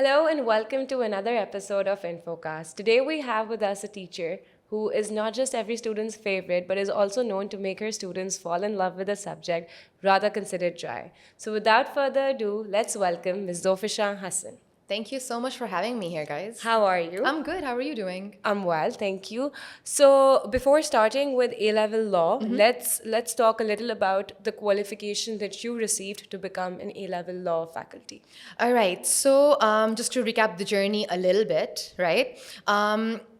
Hello and welcome to another episode of Infocast. Today we have with us a teacher who is not just every student's favorite but is also known to make her students fall in love with a subject rather considered dry. So without further ado, let's welcome Ms. Zufashan Hasan. Thank you so much for having me here, guys. How are you? I'm good. How are you doing? I'm well, thank you. So before starting with A-level law, let's talk a little about the qualification that you received to become an A-level law faculty. All right. So just to recap the journey a little bit, right?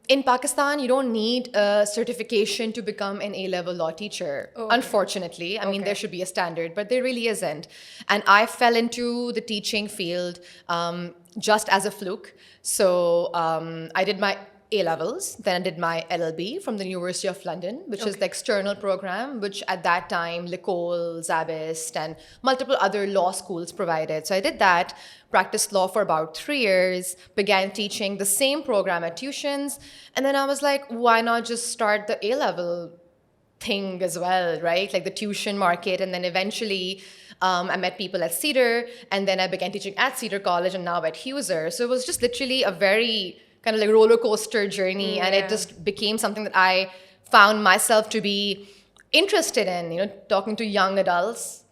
In Pakistan, you don't need a certification to become an A-level law teacher. Oh, okay. Unfortunately, I mean, Okay. there should be a standard, but there really isn't. And I fell into the teaching field just as a fluke. So I did my A-levels, then I did my LLB from the University of London, which is the external program, which at that time, Licol, Zabist, and multiple other law schools provided. So I did that, practiced law for about 3 years, began teaching the same program at tuitions, and then I was like, why not just start the A-level thing as well, right? Like the tuition market, and then eventually I met people at Cedar, and then I began teaching at Cedar College and now at HEUSER. So it was just literally a very kind of like roller coaster journey, and it just became something that I found myself to be interested in, talking to young adults,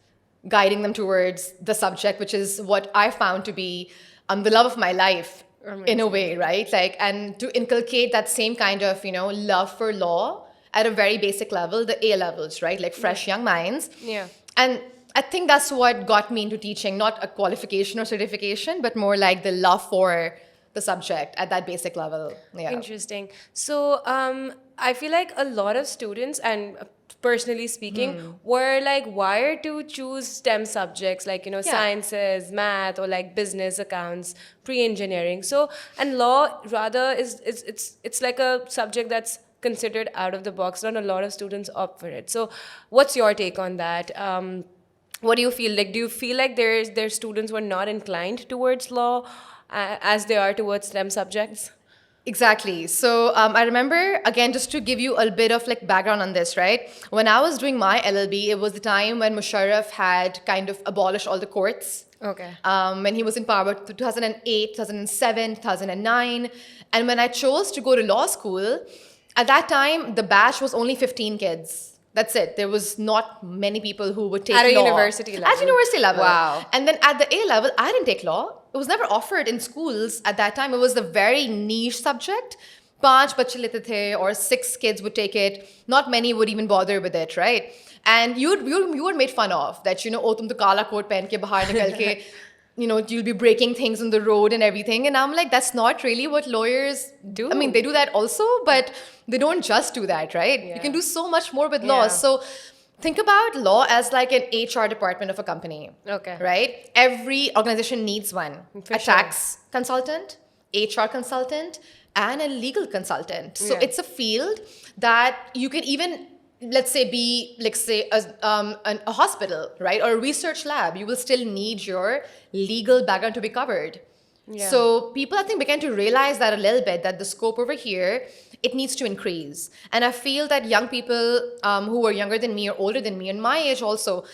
guiding them towards the subject, which is what I found to be the love of my life in a way, right? Like, and to inculcate that same kind of, love for law at a very basic level, the A levels, right? Like fresh young minds. Yeah. And I think that's what got me into teaching, not a qualification or certification, but more like the love for the subject at that basic level. Yeah. Interesting. So I feel like a lot of students, and personally speaking, were like wired to choose STEM subjects like, sciences, math, or like business, accounts, pre-engineering. So, and law rather it's like a subject that's considered out of the box. Not a lot of students opt for it. So what's your take on that? What do you feel like? Do you feel like there's students who are not inclined towards law as they are towards STEM subjects? Exactly. So I remember, again, just to give you a bit of like background on this, right? When I was doing my LLB, it was the time when Musharraf had kind of abolished all the courts. Okay. When he was in power, 2008, 2007, 2009. And when I chose to go to law school, at that time, the batch was only 15 kids. That's it. There was not many people who would take law. At a university level? At university level. Wow. And then at the A level, I didn't take law. It was never offered in schools at that time. It was a very niche subject. 5 bache lete the, or 6 kids would take it. Not many would even bother with it, right? And you were made fun of that, oh, tum to kala coat pehen ke bahar nikal ke, you'll be breaking things on the road and everything. And I'm like, that's not really what lawyers do. I mean, they do that also, but they don't just do that, right? Yeah. You can do so much more with law. So think about law as like an HR department of a company. Okay. Right? Every organization needs one. For a sure. tax consultant, HR consultant, and a legal consultant. So Yeah. it's a field that you can even, let's say, be, like, say, a hospital, right? Or a research lab. You will still need your legal background to be covered. Yeah. So people, I think, began to realize that a little bit, that the scope over here, it needs to increase. And I feel that young people who were younger than me or older than me, and my age also,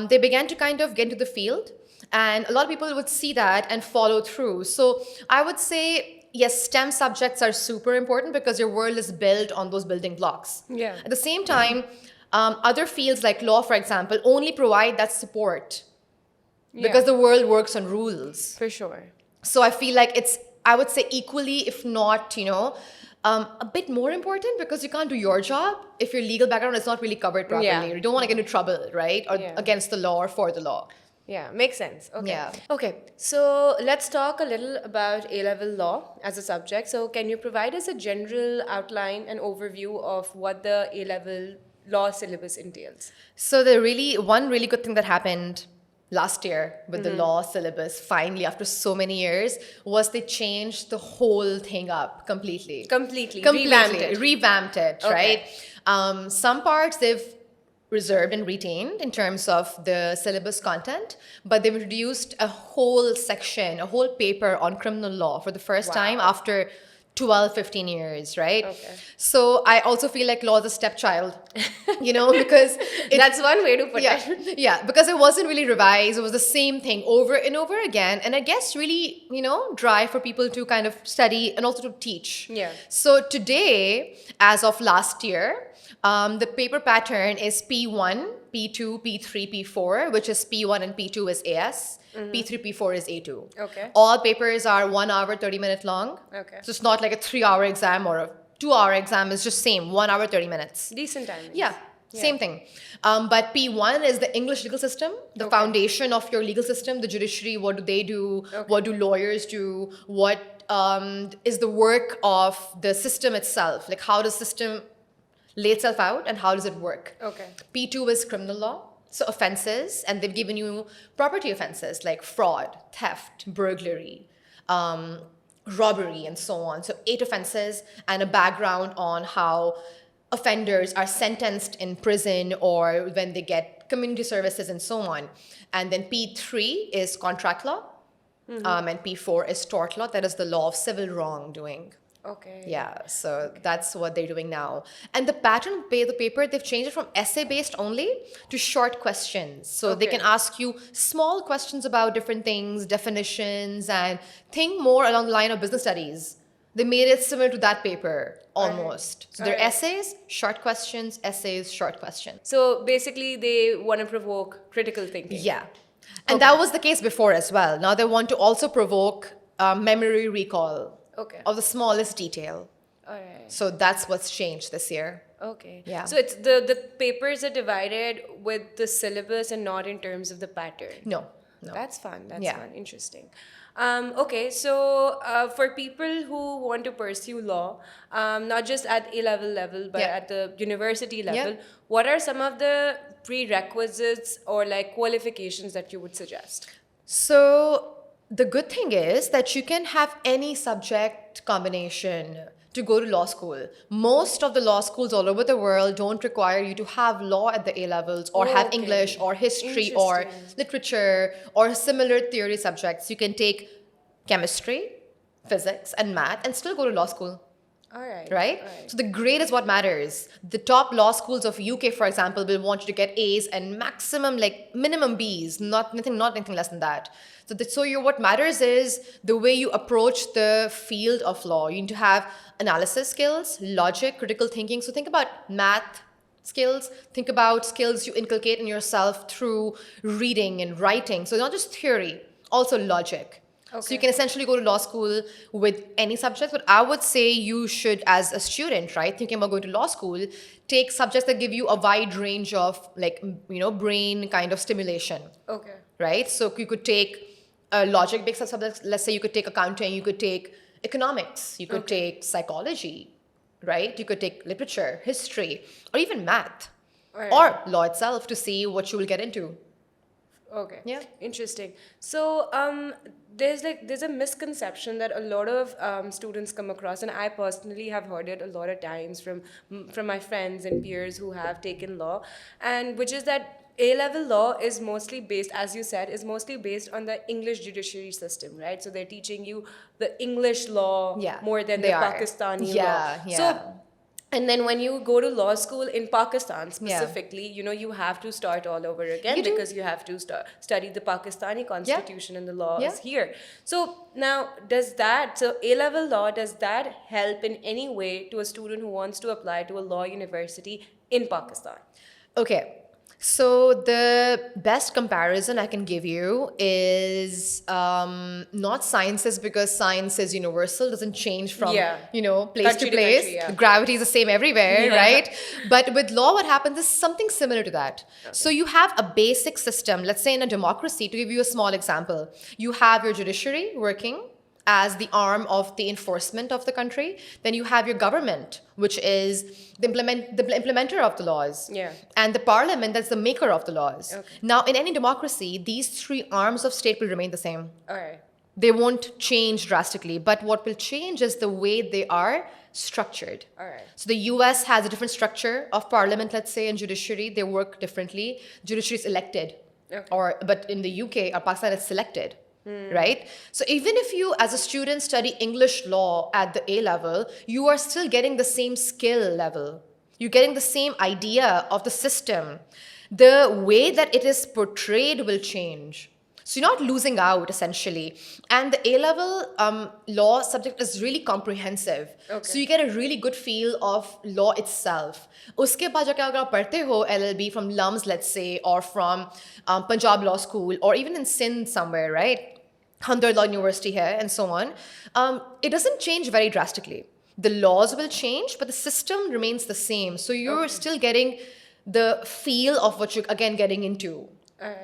they began to kind of get into the field. And a lot of people would see that and follow through. So I would say, yes, STEM subjects are super important because your world is built on those building blocks. Yeah. At the same time, other fields like law, for example, only provide that support because the world works on rules. For sure. So I feel like it's, I would say, equally, if not, a bit more important, because you can't do your job if your legal background is not really covered properly. Yeah. You don't want to get into trouble, right? Or against the law or for the law. Yeah, makes sense. Okay. Yeah. Okay, so let's talk a little about A-level law as a subject. So can you provide us a general outline and overview of what the A-level law syllabus entails? So one really good thing that happened last year with the law syllabus, finally, after so many years, was they changed the whole thing up completely. Completely. Revamped it, Okay. right? Some parts they've reserved and retained in terms of the syllabus content, but they've introduced a whole section, a whole paper on criminal law for the first time after 12, 15 years, right? Okay. So I also feel like law is a stepchild, because That's one way to put yeah, it. yeah, because it wasn't really revised. It was the same thing over and over again. And I guess really, dry for people to kind of study and also to teach. Yeah. So today, as of last year, the paper pattern is P1, P2, P3, P4, which is P1 and P2 is AS. P3, P4 is A2. Okay. All papers are 1 hour, 30 minutes long. Okay. So it's not like a 3-hour exam or a 2-hour exam. It's just same, 1 hour, 30 minutes. Decent timing. Yeah, same thing. But P1 is the English legal system, the foundation of your legal system, the judiciary. What do they do? Okay. What do lawyers do? What is the work of the system itself? Like how does system lay itself out and how does it work? Okay. P2 is criminal law. So offenses, and they've given you property offenses like fraud, theft, burglary, robbery, and so on. So 8 offenses and a background on how offenders are sentenced in prison or when they get community services and so on. And then P3 is contract law, and P4 is tort law. That is the law of civil wrongdoing. Okay. Yeah, so that's what they're doing now. And the pattern, the paper, they've changed it from essay-based only to short questions. So they can ask you small questions about different things, definitions, and think more along the line of business studies. They made it similar to that paper, almost. So they're essays, short questions, essays, short questions. So basically, they want to provoke critical thinking. Yeah. And that was the case before as well. Now they want to also provoke memory recall. Okay. Of the smallest detail. All right. So that's what's changed this year. Okay. Yeah. So it's the papers are divided with the syllabus and not in terms of the pattern. No. That's fun. That's Yeah. fun. Interesting. Okay, so for people who want to pursue law, not just at A-level level, but at the university level, what are some of the prerequisites or like qualifications that you would suggest? So the good thing is that you can have any subject combination to go to law school. Most of the law schools all over the world don't require you to have law at the A levels or have English or history or literature or similar theory subjects. You can take chemistry, physics, and math and still go to law school. All right. Right? So the grade is what matters. The top law schools of UK, for example, will want you to get A's and maximum, like minimum B's, not anything less than that. So what matters is the way you approach the field of law. You need to have analysis skills, logic, critical thinking. So think about math skills. Think about skills you inculcate in yourself through reading and writing. So not just theory, also logic. So you can essentially go to law school with any subject, but I would say you should, as a student, right, thinking about going to law school, take subjects that give you a wide range of brain kind of stimulation. Okay. Right? So you could take logic-based subjects. Let's say you could take accounting, you could take economics, you could take psychology, right? You could take literature, history, or even math, or law itself to see what you will get into. Okay. Yeah. Interesting. So there's a misconception that a lot of students come across, and I personally have heard it a lot of times from my friends and peers who have taken law, and which is that A-level law is mostly based, as you said, is mostly based on the English judiciary system, right? So they're teaching you the English law more than the Pakistani law. Yeah. So, and then when you go to law school in Pakistan specifically, you have to start all over again because you have to study the Pakistani constitution and the laws here. So now, so A-level law, does that help in any way to a student who wants to apply to a law university in Pakistan? Okay. So the best comparison I can give you is not sciences, because science is universal, doesn't change from place Country to place. country, Gravity is the same everywhere, right? But with law, what happens is something similar to that. So you have a basic system. Let's say in a democracy, to give you a small example, you have your judiciary working as the arm of the enforcement of the country. Then you have your government, which is the implementer of the laws. Yeah. And the parliament, that's the maker of the laws. Now, in any democracy, these 3 arms of state will remain the same. All right. They won't change drastically. But what will change is the way they are structured. All right. So the US has a different structure of parliament, let's say, and judiciary. They work differently. Judiciary is elected. But in the UK or Pakistan, it's selected. right? So even if you, as a student, study English law at the A level, you are still getting the same skill level. You're getting the same idea of the system. The way that it is portrayed will change. So you're not losing out, essentially. And the A-level law subject is really comprehensive. Okay. So you get a really good feel of law itself. Uske baad jaake agar aap padhte ho LLB from LUMS, let's say, or from Punjab Law School, or even in Sindh somewhere, right? Hamdard Law University here, and so on. It doesn't change very drastically. The laws will change, but the system remains the same. So you're still getting the feel of what you're, again, getting into.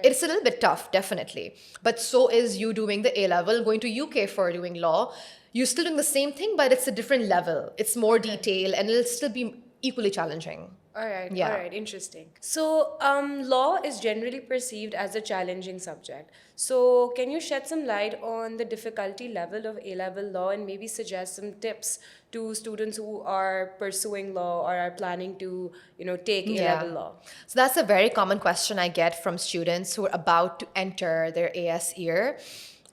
It's a little bit tough, definitely. But so is you doing the A-level, going to UK for doing law. You're still doing the same thing, but it's a different level. It's more detail, and it'll still be equally challenging. All right, Yeah. all right, interesting. So, law is generally perceived as a challenging subject. So, can you shed some light on the difficulty level of A-level law and maybe suggest some tips to students who are pursuing law or are planning to, take A-level law? So that's a very common question I get from students who are about to enter their AS year.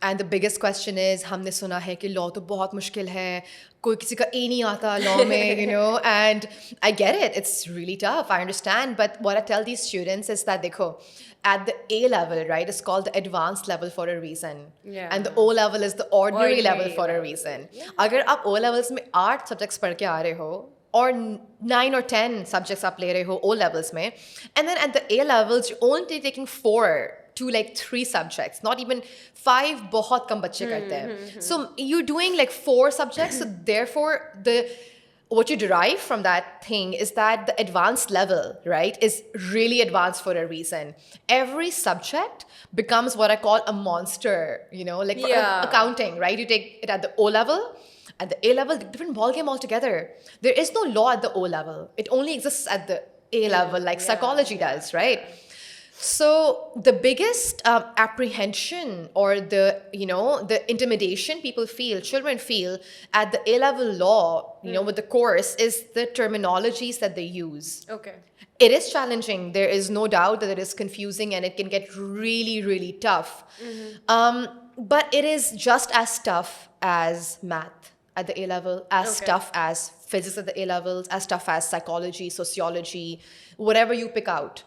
And the biggest question is, हमने सुना है कि law तो बहुत मुश्किल है, कोई किसी का ए नहीं आता law में, and I get it, it's really tough, I understand, but what I tell these students is that, देखो, at the A level, right, it's called the advanced level for a reason. Yeah. And the O level is the ordinary level Ordinary for a level. reason. Yeah. अगर आप O levels में 8 subjects पढ़ के आ रहे हो, or 9 or 10 subjects आप ले रहे हो O levels में, and then at the A levels, you're only taking 4 to like 3 subjects, not even 5. बहुत कम बच्चे करते हैं. So you're doing like 4 subjects, so therefore what you derive from that thing is that the advanced level, right, is really advanced for a reason. Every subject becomes what I call a monster, like for accounting, right? You take it at the O level, at the A level, different ballgame altogether. There is no law at the O level. It only exists at the A level, like psychology does, right? So the biggest apprehension or the intimidation children feel at the A-level law, with the course, is the terminologies that they use. Okay. It is challenging. There is no doubt that it is confusing and it can get really, really tough. But it is just as tough as math at the A-level, as tough as physics at the A-levels, as tough as psychology, sociology, whatever you pick out.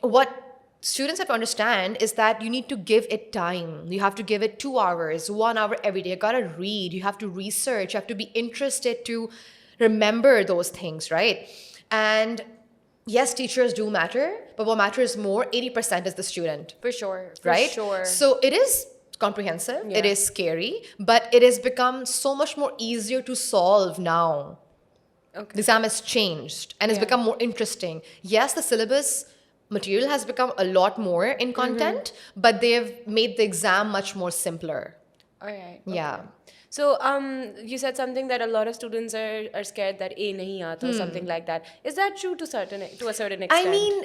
What students have to understand is that you need to give it time. You have to give it 2 hours, 1 hour every day. You gotta read, you have to research, you have to be interested to remember those things, right? And yes, teachers do matter, but what matters more, 80% is the student. For sure. Right? For sure. So it is comprehensive, it is scary, but it has become so much more easier to solve now. Okay. The exam has changed and it's become more interesting. Yes, the syllabus material has become a lot more in content, but they've made the exam much more simpler. All right. Yeah. So you said something that a lot of students are scared that A nahi aata or something like that. Is that true to a certain extent? I mean,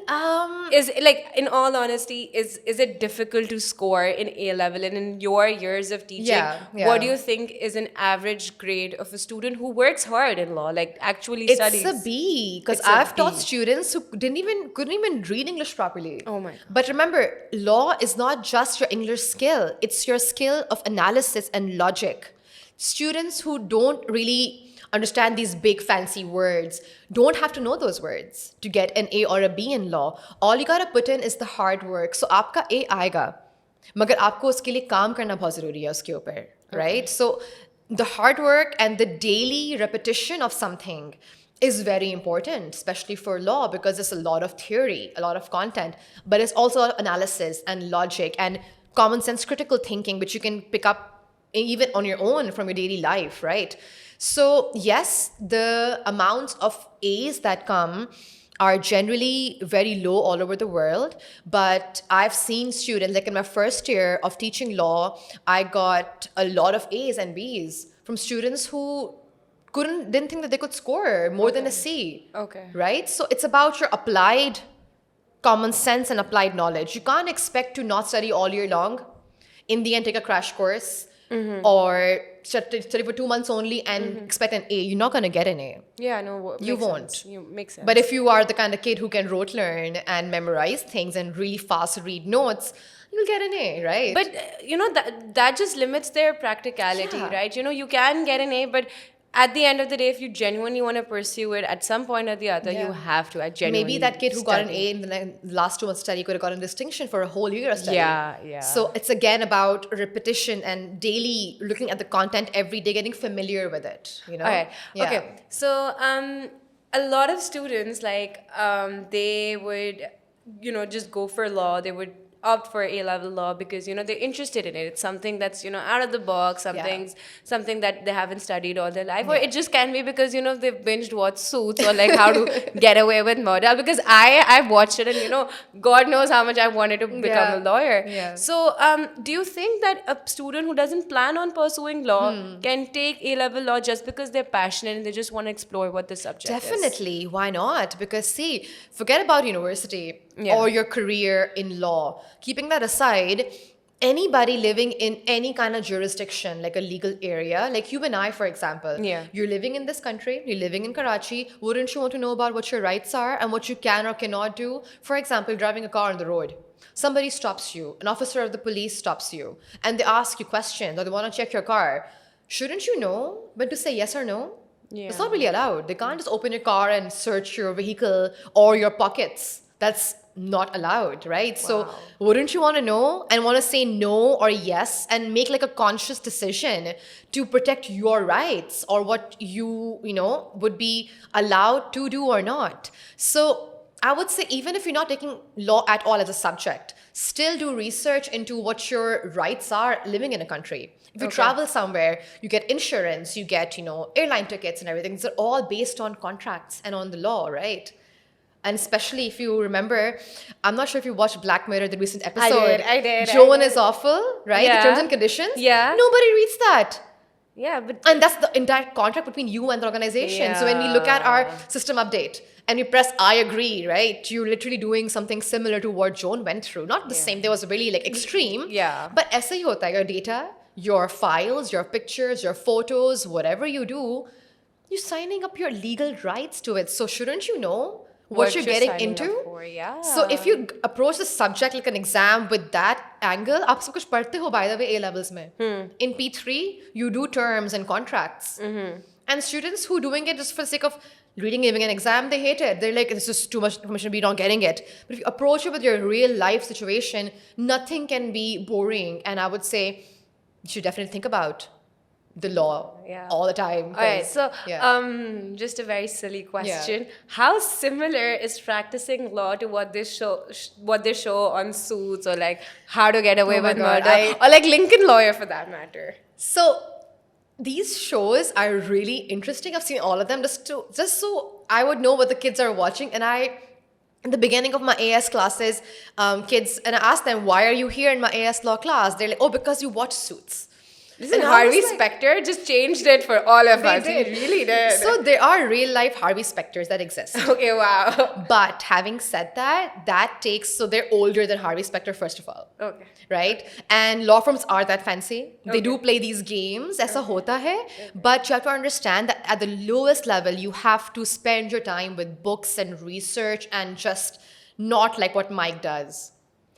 is like, in all honesty, is it difficult to score in A level? And in your years of teaching, what do you think is an average grade of a student who works hard in law, like actually studies? It's a B, because I've taught students who couldn't even read English properly. Oh my God. But remember, law is not just your English skill; it's your skill of analysis and logic. Students who don't really understand these big fancy words don't have to know those words to get an A or a B in law. All you gotta put in is the hard work. So आपका A आएगा, मगर आपको उसके लिए काम करना बहुत ज़रूरी है उसके ऊपर, right? So the hard work and the daily repetition of something is very important, especially for law, because there's a lot of theory, a lot of content, but it's also analysis and logic and common sense critical thinking, which you can pick up even on your own from your daily life, right? So yes, the amounts of A's that come are generally very low all over the world, but I've seen students, like in my first year of teaching law, I got a lot of A's and B's from students who didn't think that they could score more than a C. Okay. Right? So it's about your applied common sense and applied knowledge. You can't expect to not study all year long, in the end take a crash course, or study for 2 months only and expect an A. You're not going to get an A. Yeah, no, You won't. Makes sense. But if you are the kind of kid who can rote learn and memorize things and really fast read notes, you'll get an A, right? But that just limits their practicality, Yeah. right? You can get an A, but at the end of the day, if you genuinely want to pursue it, at some point or the other, you have to. I genuinely Maybe that kid who got an study. A in the last 2 months study could have gotten distinction for a whole year of study. Yeah. So it's again about repetition and daily looking at the content every day, getting familiar with it. All right. Yeah. Okay. So a lot of students they would just go for law. They would opt for A-level law because they're interested in it. It's something that's out of the box, something that they haven't studied all their life, or it just can be because they've binged watched Suits or like How to Get Away with Murder. Because I've watched it, and God knows how much I wanted to become a lawyer. Yeah. So do you think that a student who doesn't plan on pursuing law can take A-level law just because they're passionate and they just want to explore what the subject is? Definitely. Why not? Because see, forget about university or your career in law. Keeping that aside, anybody living in any kind of jurisdiction, like a legal area, like you and I, for example, you're living in this country, you're living in Karachi, wouldn't you want to know about what your rights are and what you can or cannot do? For example, driving a car on the road. Somebody stops you, an officer of the police stops you, and they ask you questions or they want to check your car. Shouldn't you know when to say yes or no? It's not really allowed. They can't just open your car and search your vehicle or your pockets. That's not allowed, right? So wouldn't you want to know and want to say no or yes and make like a conscious decision to protect your rights or what you would be allowed to do or not? So I would say even if you're not taking law at all as a subject, still do research into what your rights are living in a country. If you travel somewhere, you get insurance, you get, airline tickets and everything. These are all based on contracts and on the law, right? And especially if you remember, I'm not sure if you watched Black Mirror, the recent episode. I did. Joan is awful, right? The terms and conditions. Yeah. Nobody reads that. Yeah, but... And that's the entire contract between you and the organization. So when we look at our system update and we press I agree, right? You're literally doing something similar to what Joan went through. Not the same. There was really like extreme. Yeah. But aisa hi hota hai, your data, your files, your pictures, your photos, whatever you do, you're signing up your legal rights to it. So shouldn't you know what you're getting into? So if you approach the subject like an exam with that angle, आप सब कुछ पढ़ते हो by the way A-levels में. In P3, you do terms and contracts. And students who doing it just for the sake of reading, giving an exam, they hate it. They're like, this is too much information, we're not getting it. But if you approach it with your real life situation, nothing can be boring. And I would say you should definitely think about the law all the time. All right, so just a very silly question. How similar is practicing law to what they show on Suits or like How to Get Away with Murder or like Lincoln Lawyer for that matter? So these shows are really interesting. I've seen all of them just so I would know what the kids are watching. And in the beginning of my AS classes, kids, and I asked them, why are you here in my AS law class? They're like, oh, because you watch Suits. Listen, Harvey Specter just changed it for all of us. Did. He really did. So there are real life Harvey Specters that exist. Okay, wow. But having said that takes, so they're older than Harvey Specter, first of all. Okay. Right? And law firms are that fancy. They do play these games, aisa hota hai. But you have to understand that at the lowest level, you have to spend your time with books and research and just not like what Mike does.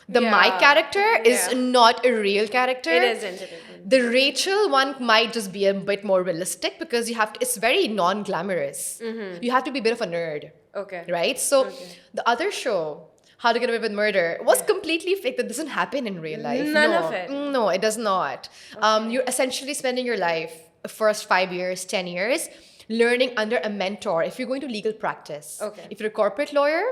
The Mike character is not a real character. It isn't. The Rachel one might just be a bit more realistic because you have to, it's very non-glamorous. You have to be a bit of a nerd. Okay. Right? So the other show, How to Get Away with Murder, was completely fake. That doesn't happen in real life. None of it. No, it does not. You're essentially spending your life, the first 5 years, 10 years, learning under a mentor if you're going to legal practice. Okay. If you're a corporate lawyer,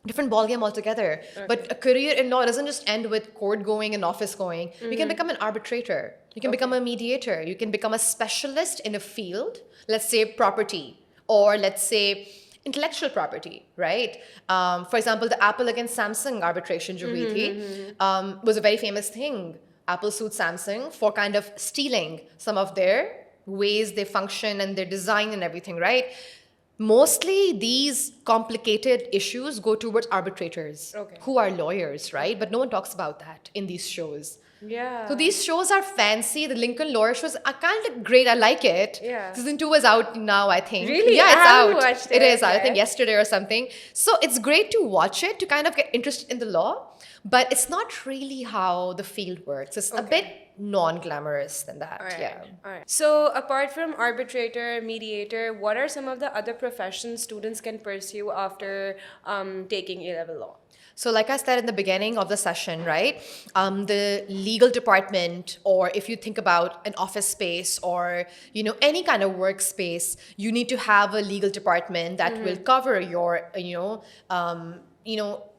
different ballgame altogether. But a career in law doesn't just end with court going and office going. You can become an arbitrator. You can become a mediator. You can become a specialist in a field, let's say property, or let's say intellectual property, right? For example, the Apple against Samsung arbitration jo hui thi, was a very famous thing. Apple sued Samsung for kind of stealing some of their ways they function and their design and everything, right? Mostly these complicated issues go towards arbitrators who are lawyers, right? But no one talks about that in these shows. Yeah. So these shows are fancy. The Lincoln Lawyer shows are kind of great. I like it. Yeah. Season 2 is out now, I think. Really? Yeah, I it's haven't out. watched It it is out, I think yet. yesterday or something. So it's great to watch it to kind of get interested in the law, but it's not really how the field works. It's a bit non-glamorous than that. All right. Yeah. All right. So, apart from arbitrator, mediator, what are some of the other professions students can pursue after taking A-level law? So like I said in the beginning of the session, right, the legal department, or if you think about an office space or, any kind of workspace, you need to have a legal department that will cover your,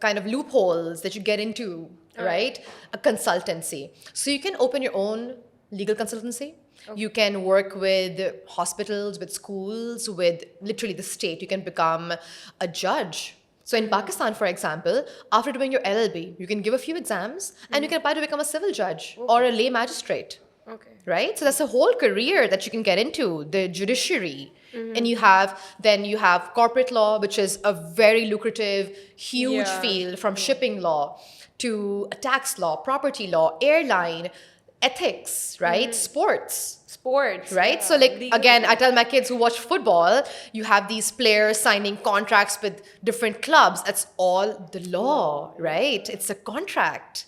kind of loopholes that you get into, right? A consultancy. So you can open your own legal consultancy. You can work with hospitals, with schools, with literally the state. You can become a judge. So in Pakistan, for example, after doing your LLB, you can give a few exams and you can apply to become a civil judge or a lay magistrate. Okay. Right? So that's a whole career that you can get into, the judiciary. And you have corporate law, which is a very lucrative, huge field, from shipping law to tax law, property law, airline, ethics, right? Sports. Right? Yeah. So like, Legal. again, I tell my kids who watch football, you have these players signing contracts with different clubs. That's all the law, right? It's a contract.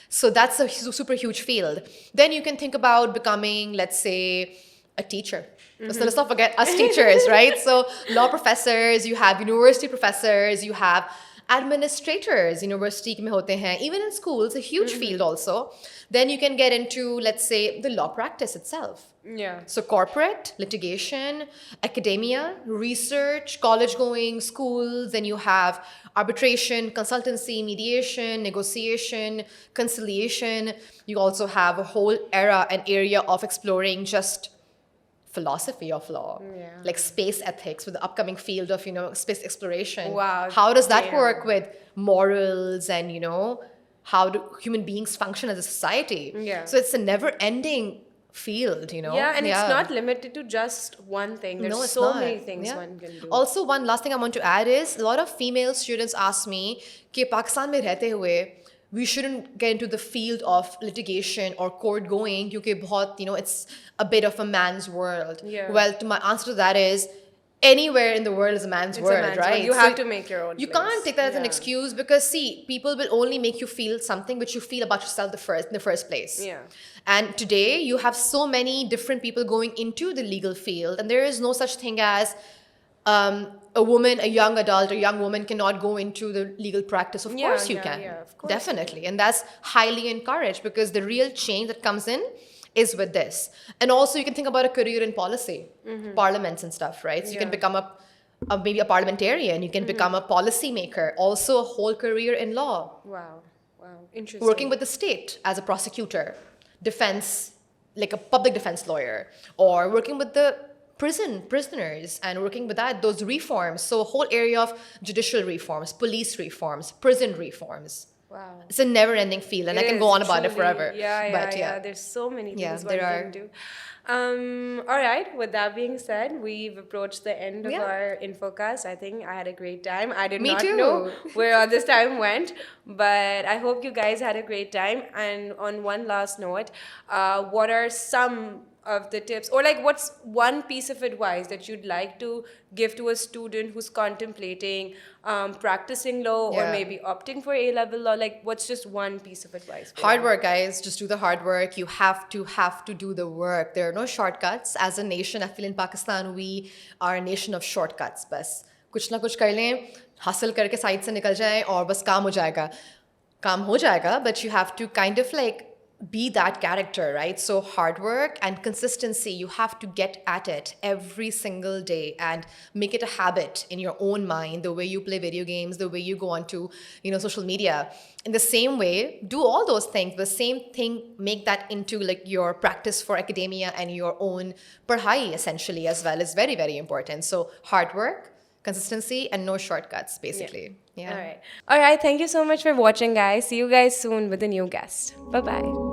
So that's a super huge field. Then you can think about becoming, let's say, a teacher. Let's not forget us teachers, right? So law professors, you have university professors, you have administrators, university mein hote hain, even in schools, a huge field also. Then you can get into, let's say, the law practice itself. Yeah. So corporate, litigation, academia, research, college going, schools, then you have arbitration, consultancy, mediation, negotiation, conciliation. You also have a whole era and area of exploring just philosophy of law, like space ethics with the upcoming field of, space exploration. Wow. How does that work with morals and, how do human beings function as a society? Yeah. So it's a never-ending field, Yeah, and it's not limited to just one thing. There's No, it's so not. many things Yeah. one can do. Also, one last thing I want to add is a lot of female students ask me कि Pakistan में रहते हुए we shouldn't get into the field of litigation or court going क्योंकि बहुत, it's a bit of a man's world. Yeah. Well, my answer to that is anywhere in the world is a man's It's a world, man's right? world. You have to make your own You place. can't take that as an Yeah. excuse because, see, people will only make you feel something which you feel about yourself in the first place. Yeah. And today, you have so many different people going into the legal field, and there is no such thing as a woman, a young adult, a young woman cannot go into the legal practice. Of course you can. Yeah, of course. Definitely. And that's highly encouraged because the real change that comes in is with this. And also, you can think about a career in policy, parliaments and stuff, right? So you can become maybe a parliamentarian, you can become a policy maker, also a whole career in law. Wow. Interesting. Working with the state as a prosecutor, defense, like a public defense lawyer, or working with the prisoners and working with those reforms. So a whole area of judicial reforms, police reforms, prison reforms. Wow. It's a never-ending field, and I can go on about it forever. Yeah. There's so many things one can do. All right. With that being said, we've approached the end of our Infocast. I think I had a great time. I did Me not too. know where all this time went, but I hope you guys had a great time. And on one last note, what are some of the tips, or like what's one piece of advice that you'd like to give to a student who's contemplating practicing law or maybe opting for A-level law? Like, what's just one piece of advice? Hard work, guys. Just do the hard work. You have to do the work. There are no shortcuts. As a nation, I feel in Pakistan, we are a nation of shortcuts. बस कुछ ना कुछ कर लें, हासिल करके side से निकल जाएं और बस काम हो जाएगा. But you have to kind of like be that character, right? So hard work and consistency, you have to get at it every single day and make it a habit in your own mind, the way you play video games, the way you go onto, social media. In the same way, do all those things. The same thing, make that into like your practice for academia and your own parhai essentially as well is very, very important. So hard work, consistency, and no shortcuts, basically. Yeah. All right. Thank you so much for watching, guys. See you guys soon with a new guest. Bye-bye.